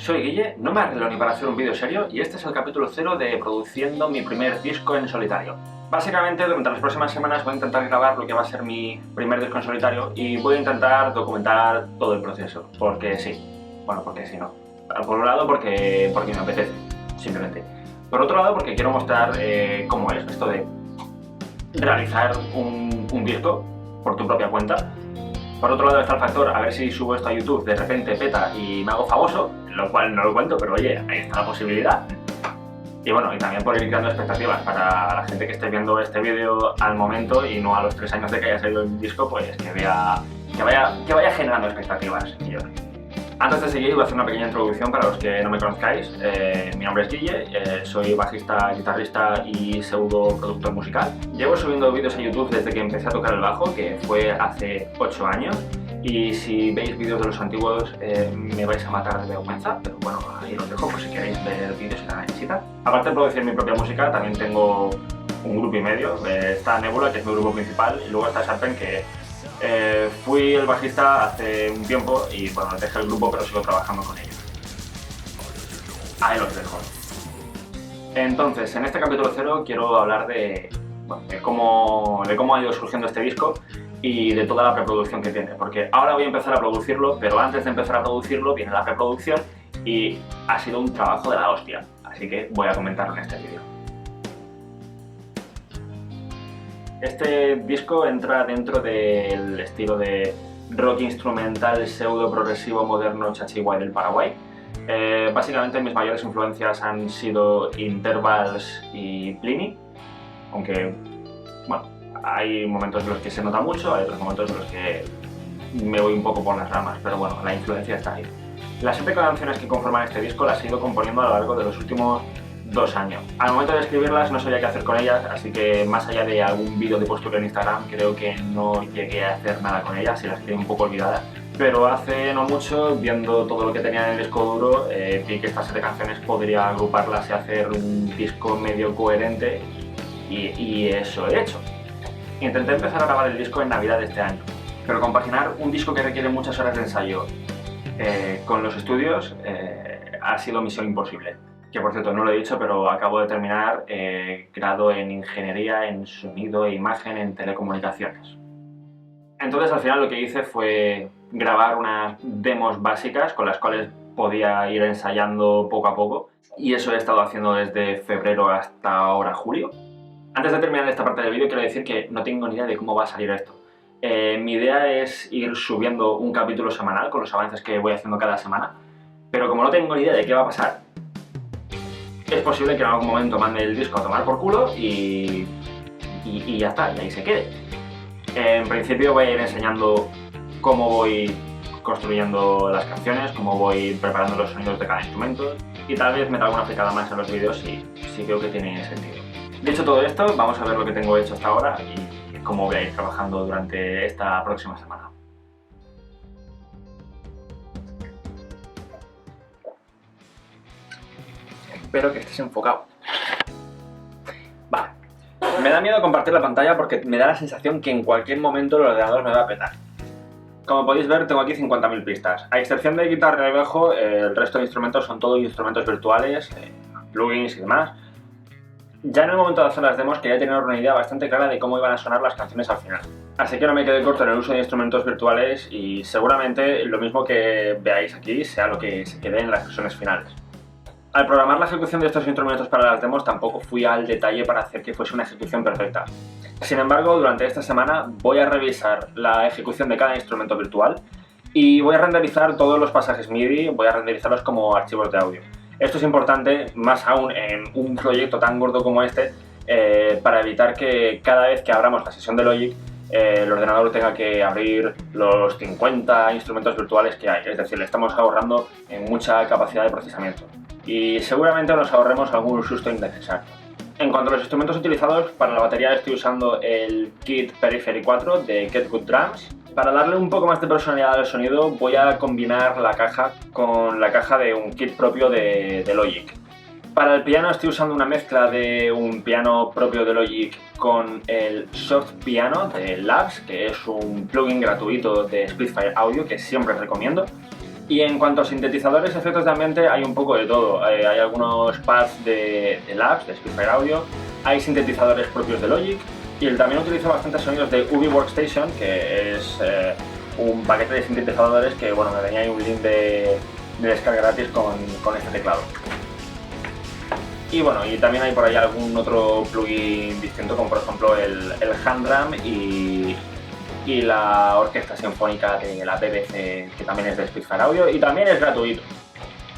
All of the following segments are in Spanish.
Soy Guille, no me arreglo ni para hacer un vídeo serio y este es el capítulo 0 de produciendo mi primer disco en solitario. Básicamente durante las próximas semanas voy a intentar grabar lo que va a ser mi primer disco en solitario y voy a intentar documentar todo el proceso, porque sí. Bueno, porque sí, no. Por un lado porque me apetece, simplemente. Por otro lado porque quiero mostrar cómo es esto de realizar un disco por tu propia cuenta. Por otro lado está el factor, a ver si subo esto a YouTube, de repente peta y me hago famoso, lo cual no lo cuento, pero oye, ahí está la posibilidad. Y bueno, y también por ir creando expectativas para la gente que esté viendo este vídeo al momento y no a los 3 años de que haya salido el disco, pues que vaya generando expectativas. Antes de seguir voy a hacer una pequeña introducción para los que no me conozcáis. Mi nombre es Guille, soy bajista, guitarrista y pseudo productor musical. Llevo subiendo vídeos a YouTube desde que empecé a tocar el bajo, que fue hace 8 años. Y si veis vídeos de los antiguos me vais a matar de vergüenza, pero bueno, ahí los dejo por si queréis ver vídeos si la necesitan. Aparte de producir mi propia música, también tengo un grupo y medio. Está Nebula, que es mi grupo principal, y luego está Sharpen, que fui el bajista hace un tiempo y bueno, dejé el grupo pero sigo trabajando con ellos. Ahí los dejo. Entonces, en este capítulo 0 quiero hablar de cómo ha ido surgiendo este disco y de toda la preproducción que tiene, porque ahora voy a empezar a producirlo, pero antes de empezar a producirlo viene la preproducción y ha sido un trabajo de la hostia, así que voy a comentarlo en este vídeo. Este disco entra dentro del estilo de rock instrumental pseudo progresivo moderno chachihuay del Paraguay. Básicamente mis mayores influencias han sido Intervals y Plini, aunque bueno, hay momentos en los que se nota mucho, hay otros momentos en los que me voy un poco por las ramas, pero bueno, la influencia está ahí. Las 7 canciones que conforman este disco las he ido componiendo a lo largo de los últimos 2 años. Al momento de escribirlas no sabía qué hacer con ellas, así que más allá de algún vídeo de postura en Instagram, creo que no llegué a hacer nada con ellas y las quedé un poco olvidadas. Pero hace no mucho, viendo todo lo que tenía en el disco duro, vi que estas 7 canciones podría agruparlas y hacer un disco medio coherente y eso he hecho. Intenté empezar a grabar el disco en Navidad de este año, pero compaginar un disco que requiere muchas horas de ensayo con los estudios ha sido misión imposible. Que por cierto no lo he dicho, pero acabo de terminar grado en Ingeniería en Sonido e Imagen en Telecomunicaciones. Entonces al final lo que hice fue grabar unas demos básicas con las cuales podía ir ensayando poco a poco, y eso he estado haciendo desde febrero hasta ahora julio. Antes de terminar esta parte del vídeo quiero decir que no tengo ni idea de cómo va a salir esto. Mi idea es ir subiendo un capítulo semanal con los avances que voy haciendo cada semana, pero como no tengo ni idea de qué va a pasar, es posible que en algún momento mande el disco a tomar por culo y ya está, y ahí se quede. En principio voy a ir enseñando cómo voy construyendo las canciones, cómo voy preparando los sonidos de cada instrumento, y tal vez meta alguna fricada más en los vídeos si creo que tiene sentido. Dicho todo esto, vamos a ver lo que tengo hecho hasta ahora y cómo voy a ir trabajando durante esta próxima semana. Espero que estés enfocado. Vale. Me da miedo compartir la pantalla porque me da la sensación que en cualquier momento el ordenador me va a petar. Como podéis ver, tengo aquí 50.000 pistas. A excepción de guitarra y bajo, el resto de instrumentos son todos instrumentos virtuales, plugins y demás. Ya en el momento de hacer las demos quería tener una idea bastante clara de cómo iban a sonar las canciones al final. Así que no me quedé corto en el uso de instrumentos virtuales y seguramente lo mismo que veáis aquí sea lo que se quede en las versiones finales. Al programar la ejecución de estos instrumentos para las demos tampoco fui al detalle para hacer que fuese una ejecución perfecta. Sin embargo, durante esta semana voy a revisar la ejecución de cada instrumento virtual y voy a renderizar todos los pasajes MIDI, voy a renderizarlos como archivos de audio. Esto es importante, más aún en un proyecto tan gordo como este, para evitar que cada vez que abramos la sesión de Logic el ordenador tenga que abrir los 50 instrumentos virtuales que hay, es decir, le estamos ahorrando en mucha capacidad de procesamiento. Y seguramente nos ahorremos algún susto innecesario. En cuanto a los instrumentos utilizados, para la batería estoy usando el kit Periphery 4 de Get Good Drums. Para darle un poco más de personalidad al sonido voy a combinar la caja con la caja de un kit propio de Logic. Para el piano estoy usando una mezcla de un piano propio de Logic con el Soft Piano de Labs, que es un plugin gratuito de Spitfire Audio que siempre recomiendo. Y en cuanto a sintetizadores y efectos de ambiente, hay un poco de todo. Hay algunos pads de Labs, de Spitfire Audio, hay sintetizadores propios de Logic, y también utilizo bastantes sonidos de Ubi Workstation, que es un paquete de sintetizadores que, bueno, me venía ahí un link de descarga gratis con este teclado. Y bueno, y también hay por ahí algún otro plugin distinto, como por ejemplo el Hand Drum y la orquesta sinfónica de la BBC, que también es de Spitfire Audio y también es gratuito.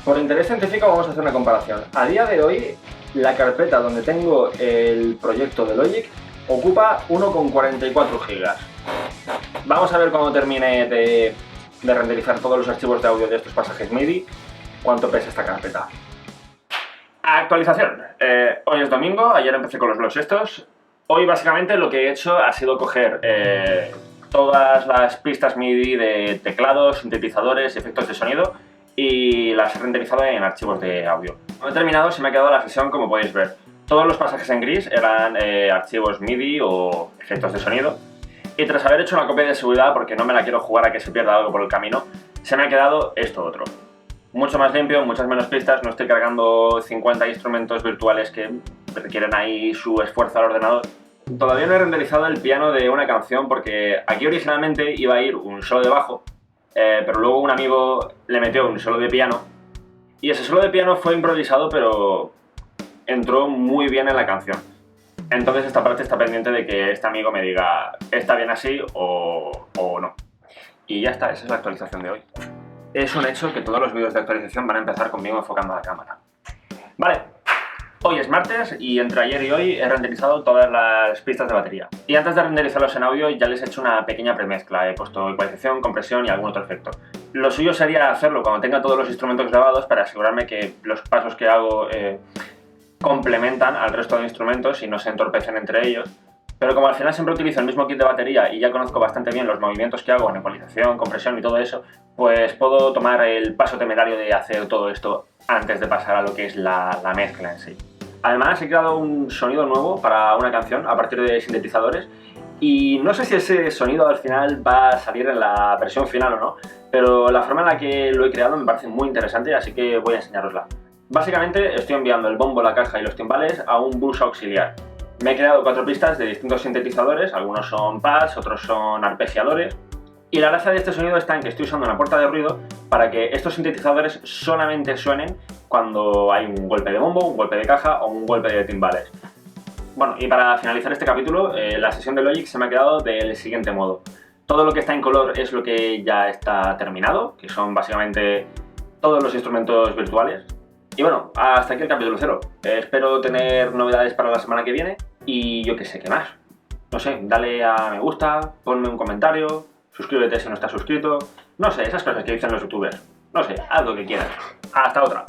Por interés científico vamos a hacer una comparación. A día de hoy, la carpeta donde tengo el proyecto de Logic ocupa 1,44 GB. Vamos a ver cuando termine de renderizar todos los archivos de audio de estos pasajes MIDI, cuánto pesa esta carpeta. Actualización. Hoy es domingo, ayer empecé con los blogs estos. Hoy básicamente lo que he hecho ha sido coger todas las pistas MIDI de teclados, sintetizadores, efectos de sonido y las he renderizado en archivos de audio. Cuando he terminado se me ha quedado la sesión como podéis ver. Todos los pasajes en gris eran archivos MIDI o efectos de sonido. Y tras haber hecho una copia de seguridad, porque no me la quiero jugar a que se pierda algo por el camino, se me ha quedado esto otro. Mucho más limpio, muchas menos pistas, no estoy cargando 50 instrumentos virtuales que requieren ahí su esfuerzo al ordenador. Todavía no he renderizado el piano de una canción porque aquí originalmente iba a ir un solo de bajo, pero luego un amigo le metió un solo de piano y ese solo de piano fue improvisado, pero entró muy bien en la canción. Entonces esta parte está pendiente de que este amigo me diga está bien así o no. Y ya está, esa es la actualización de hoy. Es un hecho que todos los vídeos de actualización van a empezar conmigo enfocando a la cámara. Vale, hoy es martes y entre ayer y hoy he renderizado todas las pistas de batería. Y antes de renderizarlos en audio ya les he hecho una pequeña premezcla, he puesto ecualización, compresión y algún otro efecto. Lo suyo sería hacerlo cuando tenga todos los instrumentos grabados para asegurarme que los pasos que hago complementan al resto de instrumentos y no se entorpecen entre ellos. Pero como al final siempre utilizo el mismo kit de batería y ya conozco bastante bien los movimientos que hago en ecualización, compresión y todo eso, pues puedo tomar el paso temerario de hacer todo esto antes de pasar a lo que es la mezcla en sí. Además he creado un sonido nuevo para una canción a partir de sintetizadores y no sé si ese sonido al final va a salir en la versión final o no, pero la forma en la que lo he creado me parece muy interesante, así que voy a enseñarosla. Básicamente estoy enviando el bombo, la caja y los timbales a un bus auxiliar. Me he creado 4 pistas de distintos sintetizadores, algunos son pads, otros son arpegiadores. Y la gracia de este sonido está en que estoy usando una puerta de ruido para que estos sintetizadores solamente suenen cuando hay un golpe de bombo, un golpe de caja o un golpe de timbales. Bueno, y para finalizar este capítulo, la sesión de Logic se me ha quedado del siguiente modo. Todo lo que está en color es lo que ya está terminado, que son básicamente todos los instrumentos virtuales. Y bueno, hasta aquí el capítulo 0. Espero tener novedades para la semana que viene y yo qué sé, ¿qué más? No sé, dale a me gusta, ponme un comentario, suscríbete si no estás suscrito, no sé, esas cosas que dicen los youtubers. No sé, haz lo que quieras. Hasta otra.